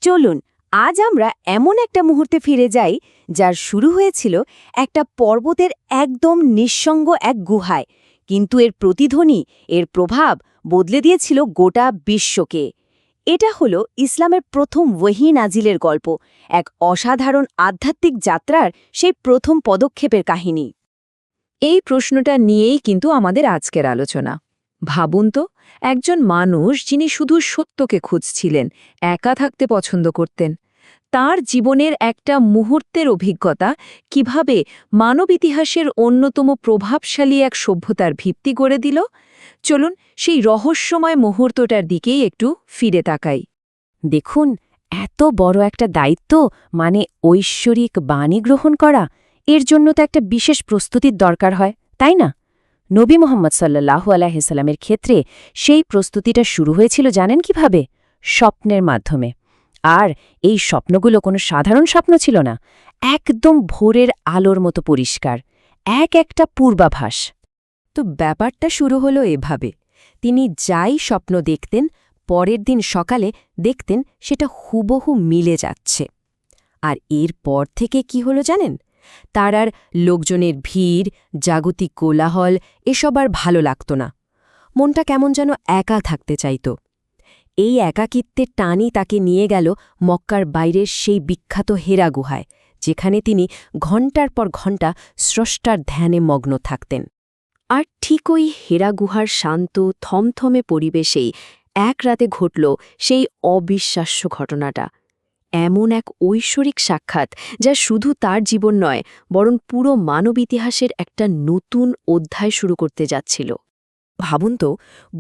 চলুন আজ আমরা এমন একটা মুহূর্তে ফিরে যাই যার শুরু হয়েছিল একটা পর্বতের একদম নিঃসঙ্গ এক গুহায়, কিন্তু এর প্রতিধ্বনি, এর প্রভাব বদলে দিয়েছিল গোটা বিশ্বকে। এটা হলো ইসলামের প্রথম ওহী নাজিলের গল্প, এক অসাধারণ আধ্যাত্মিক যাত্রার সেই প্রথম পদক্ষেপের কাহিনী। এই প্রশ্নটা নিয়েই কিন্তু আমাদের আজকের আলোচনা। ভাবুন তো, একজন মানুষ যিনি শুধু সত্যকে খুঁজছিলেন, একা থাকতে পছন্দ করতেন, তার জীবনের একটা মুহূর্তের অভিজ্ঞতা কিভাবে মানব ইতিহাসের অন্যতম প্রভাবশালী এক সভ্যতার ভিত্তি গড়ে দিল। চলুন সেই রহস্যময় মুহূর্তটার দিকেই একটু ফিরে তাকাই। দেখুন, এত বড় একটা দায়িত্ব, মানে ঐশ্বরিক বাণী গ্রহণ করা, এর জন্য তো একটা বিশেষ প্রস্তুতির দরকার হয়, তাই না? নবী মোহাম্মদ সাল্লাল্লাহু আলাইহি সাল্লামের ক্ষেত্রে সেই প্রস্তুতিটা শুরু হয়েছিল জানেন কিভাবে? স্বপ্নের মাধ্যমে। আর এই স্বপ্নগুলো কোনো সাধারণ স্বপ্ন ছিল না, একদম ভোরের আলোর মতো পরিষ্কার, একটা পূর্বাভাস। তো ব্যাপারটা শুরু হলো এভাবে। তিনি যাই স্বপ্ন দেখতেন, পরের দিন সকালে দেখতেন সেটা হুবহু মিলে যাচ্ছে। আর এরপর থেকে কি হলো জানেন? তার আর লোকজনের ভিড়, জাগতিক কোলাহল এসব আর ভালো লাগত না। মনটা কেমন যেন একা থাকতে চাইত। এই একাকিত্বের টানই তাকে নিয়ে গেল মক্কার বাইরের সেই বিখ্যাত হেরা গুহায়, যেখানে তিনি ঘণ্টার পর ঘণ্টা স্রষ্টার ধ্যানে মগ্ন থাকতেন। আর ঠিক ওই হেরা গুহার শান্ত থমথমে পরিবেশেই এক রাতে ঘটল সেই অবিশ্বাস্য ঘটনাটা। এমন এক ঐশ্বরিক সাক্ষাৎ যা শুধু তার জীবন নয়, বরং পুরো মানব ইতিহাসের একটা নতুন অধ্যায় শুরু করতে যাচ্ছিল। ভাবুন তো,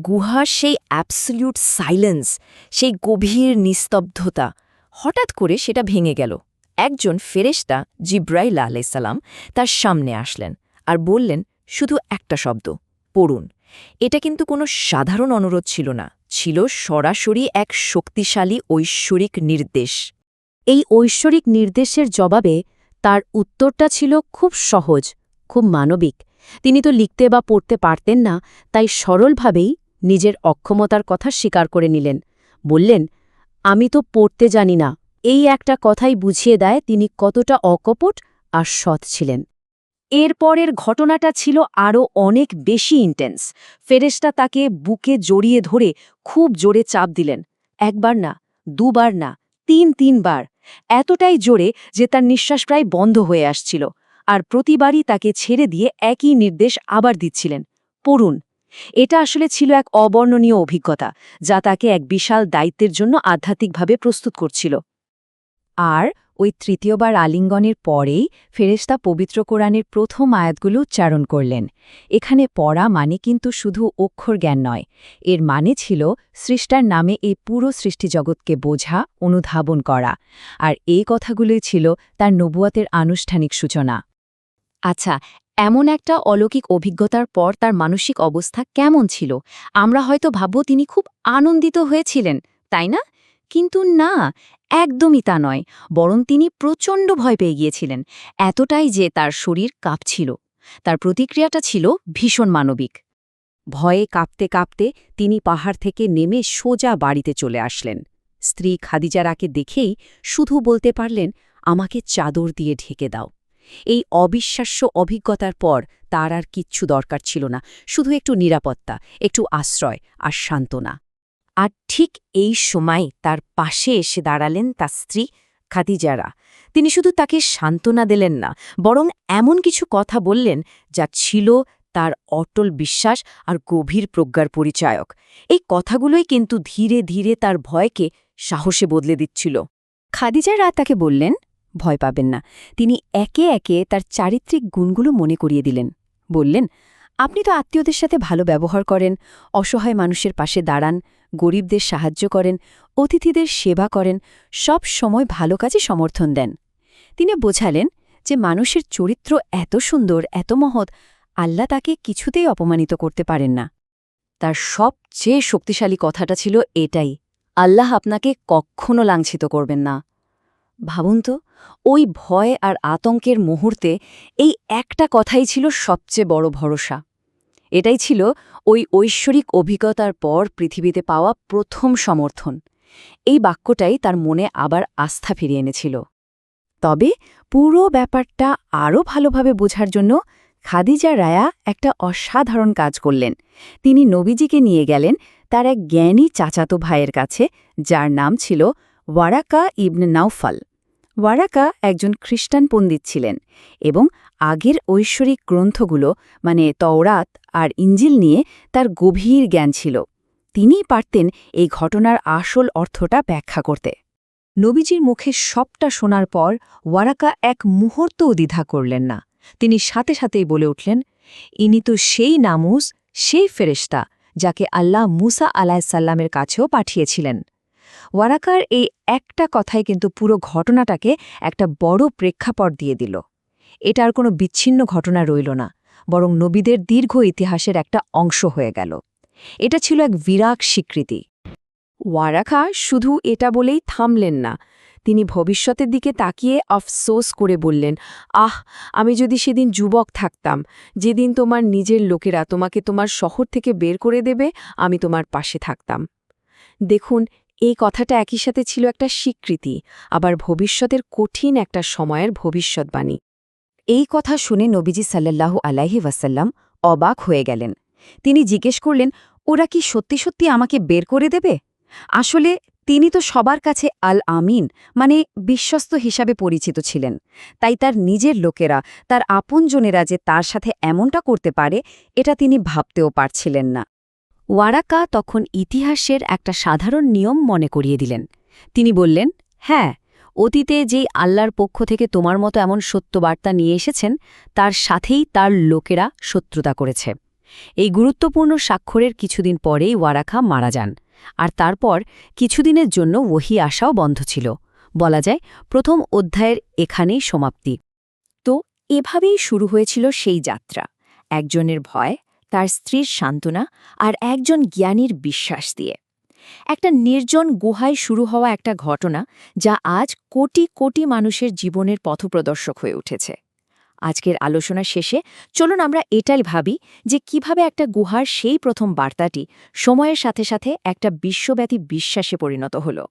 গুহার সেই অ্যাবসলিউট সাইলেন্স, সেই গভীর নিস্তব্ধতা, হঠাৎ করে সেটা ভেঙে গেল। একজন ফেরেশতা, জিব্রাইল আলাইহিস সালাম, তার সামনে আসলেন আর বললেন শুধু একটা শব্দ, পড়ুন। এটা কিন্তু কোনো সাধারণ অনুরোধ ছিল না, ছিল সরাসরি এক শক্তিশালী ঐশ্বরিক নির্দেশ। এই ঐশ্বরিক নির্দেশের জবাবে তার উত্তরটা ছিল খুব সহজ, খুব মানবিক। তিনি তো লিখতে বা পড়তে পারতেন না, তাই সরলভাবেই নিজের অক্ষমতার কথা স্বীকার করে নিলেন। বললেন, আমি তো পড়তে জানি না। এই একটা কথাই বুঝিয়ে দেয় তিনি কতটা অকপট আর সৎ ছিলেন। এরপরের ঘটনাটা ছিল আরও অনেক বেশি ইন্টেন্স। ফেরেশতা তাকে বুকে জড়িয়ে ধরে খুব জোরে চাপ দিলেন। একবার না, দুবার না, তিনবার। এতটাই জোরে যে তার নিঃশ্বাস প্রায় বন্ধ হয়ে আসছিল। আর প্রতিবারই তাকে ছেড়ে দিয়ে একই নির্দেশ আবার দিচ্ছিলেন, পড়ুন। এটা আসলে ছিল এক অবর্ণনীয় অভিজ্ঞতা, যা তাকে এক বিশাল দায়িত্বের জন্য আধ্যাত্মিকভাবে প্রস্তুত করছিল। আর ওই তৃতীয়বার আলিঙ্গনের পরেই ফেরেশতা পবিত্র কোরআনের প্রথম আয়াতগুলো উচ্চারণ করলেন। এখানে পড়া মানে কিন্তু শুধু অক্ষর জ্ঞান নয়, এর মানে ছিল সৃষ্টার নামে এই পুরো সৃষ্টিজগৎকে বোঝা, অনুধাবন করা। আর এই কথাগুলোই ছিল তার নবুয়াতের আনুষ্ঠানিক সূচনা। আচ্ছা, এমন একটা অলৌকিক অভিজ্ঞতার পর তার মানসিক অবস্থা কেমন ছিল? আমরা হয়তো ভাবব তিনি খুব আনন্দিত হয়েছিলেন, তাই না? কিন্তু না, একদমই তা নয়। বরং তিনি প্রচণ্ড ভয় পেয়ে গিয়েছিলেন, এতটাই যে তার শরীর কাঁপছিল। তার প্রতিক্রিয়াটা ছিল ভীষণ মানবিক। ভয়ে কাঁপতে কাঁপতে তিনি পাহাড় থেকে নেমে সোজা বাড়িতে চলে আসলেন। স্ত্রী খাদিজারাকে দেখেই শুধু বলতে পারলেন, আমাকে চাদর দিয়ে ঢেকে দাও। এই অবিশ্বাস্য অভিজ্ঞতার পর তার আর কিচ্ছু দরকার ছিল না, শুধু একটু নিরাপত্তা, একটু আশ্রয় আর সান্ত্বনা। আর ঠিক এই সময় তার পাশে এসে দাঁড়ালেন তার স্ত্রী খাদিজারা। তিনি শুধু তাকে সান্ত্বনা দিলেন না, বরং এমন কিছু কথা বললেন যা ছিল তার অটল বিশ্বাস আর গভীর প্রজ্ঞার পরিচায়ক। এই কথাগুলোই কিন্তু ধীরে ধীরে তার ভয়কে সাহসে বদলে দিচ্ছিল। খাদিজারা তাকে বললেন, ভয় পাবেন না। তিনি একে একে তার চারিত্রিক গুণগুলো মনে করিয়ে দিলেন। বললেন, আপনি তো আত্মীয়দের সাথে ভালো ব্যবহার করেন, অসহায় মানুষের পাশে দাঁড়ান, গরিবদের সাহায্য করেন, অতিথিদের সেবা করেন, সব সময় ভালো কাজে সমর্থন দেন। তিনি বোঝালেন যে মানুষের চরিত্র এত সুন্দর, এত মহৎ, আল্লাহ তাকে কিছুতেই অপমানিত করতে পারেন না। তার সবচেয়ে শক্তিশালী কথাটা ছিল এটাই, আল্লাহ আপনাকে কখনো লাঞ্ছিত করবেন না। ভাবুন তো, ওই ভয় আর আতঙ্কের মুহূর্তে এই একটা কথাই ছিল সবচেয়ে বড় ভরসা। এটাই ছিল ওই ঐশ্বরিক অভিজ্ঞতার পর পৃথিবীতে পাওয়া প্রথম সমর্থন। এই বাক্যটাই তার মনে আবার আস্থা ফিরিয়ে এনেছিল। তবে পুরো ব্যাপারটা আরও ভালোভাবে বোঝার জন্য খাদিজা রায়া একটা অসাধারণ কাজ করলেন। তিনি নবীজিকে নিয়ে গেলেন তার এক জ্ঞানী চাচাতো ভাইয়ের কাছে, যার নাম ছিল ওয়ারাকা ইবনে নাউফাল। ওয়ারাকা একজন খ্রিস্টান পণ্ডিত ছিলেন এবং আগের ঐশ্বরিক গ্রন্থগুলো মানে তওরাত আর ইঞ্জিল নিয়ে তার গভীর জ্ঞান ছিল। তিনিই পারতেন এই ঘটনার আসল অর্থটা ব্যাখ্যা করতে। নবীজির মুখে সবটা শোনার পর ওয়ারাকা এক মুহূর্তও দ্বিধা করলেন না। তিনি সাথে সাথেই বলে উঠলেন, ইনি তো সেই নামুস, সেই ফেরেশতা যাকে আল্লাহ মুসা আলাইসাল্লামের কাছেও পাঠিয়েছিলেন। ওয়ারাকার এই একটা কথাই কিন্তু পুরো ঘটনাটাকে একটা বড় প্রেক্ষাপট দিয়ে দিল। এটা আর কোনো বিচ্ছিন্ন ঘটনা রইল না, বরং নবীদের দীর্ঘ ইতিহাসের একটা অংশ হয়ে গেল। এটা ছিল এক বিরাট স্বীকৃতি। ওয়ারাকা শুধু এটা বলেই থামলেন না, তিনি ভবিষ্যতের দিকে তাকিয়ে আফসোস করে বললেন, আমি যদি সেদিন যুবক থাকতাম, যেদিন তোমার নিজের লোকেরা তোমাকে তোমার শহর থেকে বের করে দেবে, আমি তোমার পাশে থাকতাম। দেখুন, এই কথাটা একই সাথে ছিল একটা স্বীকৃতি, আবার ভবিষ্যতের কঠিন একটা সময়ের ভবিষ্যৎবাণী। এই কথা শুনে নবীজি সাল্লাল্লাহু আলাইহি ওয়াসাল্লাম অবাক হয়ে গেলেন। তিনি জিজ্ঞেস করলেন, ওরা কি সত্যি সত্যি আমাকে বের করে দেবে? আসলে তিনি তো সবার কাছে আল আমিন মানে বিশ্বস্ত হিসাবে পরিচিত ছিলেন, তাই তার নিজের লোকেরা, তার আপনজনেরা যে তার সাথে এমনটা করতে পারে এটা তিনি ভাবতেও পারছিলেন না। ওয়ারাকা তখন ইতিহাসের একটা সাধারণ নিয়ম মনে করিয়ে দিলেন। তিনি বললেন, হ্যাঁ, অতীতে যেই আল্লাহর পক্ষ থেকে তোমার মতো এমন সত্যবার্তা নিয়ে এসেছেন, তার সাথেই তার লোকেরা শত্রুতা করেছে। এই গুরুত্বপূর্ণ স্বাক্ষরের কিছুদিন পরেই ওয়ারাকা মারা যান, আর তারপর কিছুদিনের জন্য ওহী আসাও বন্ধ ছিল। বলা যায় প্রথম অধ্যায়ের এখানেই সমাপ্তি। তো এভাবেই শুরু হয়েছিল সেই যাত্রা, একজনের ভয়, তার স্ত্রীর সান্ত্বনা আর একজন জ্ঞানীর বিশ্বাস দিয়ে। একটা নির্জন গুহায় শুরু হওয়া একটা ঘটনা যা আজ কোটি কোটি মানুষের জীবনের পথপ্রদর্শক হয়ে উঠেছে। আজকের আলোচনা শেষে চলুন আমরা এটাই ভাবি যে কিভাবে একটা গুহার সেই প্রথম বার্তাটি সময়ের সাথে সাথে একটা বিশ্বব্যাপী বিশ্বাসে পরিণত হলো।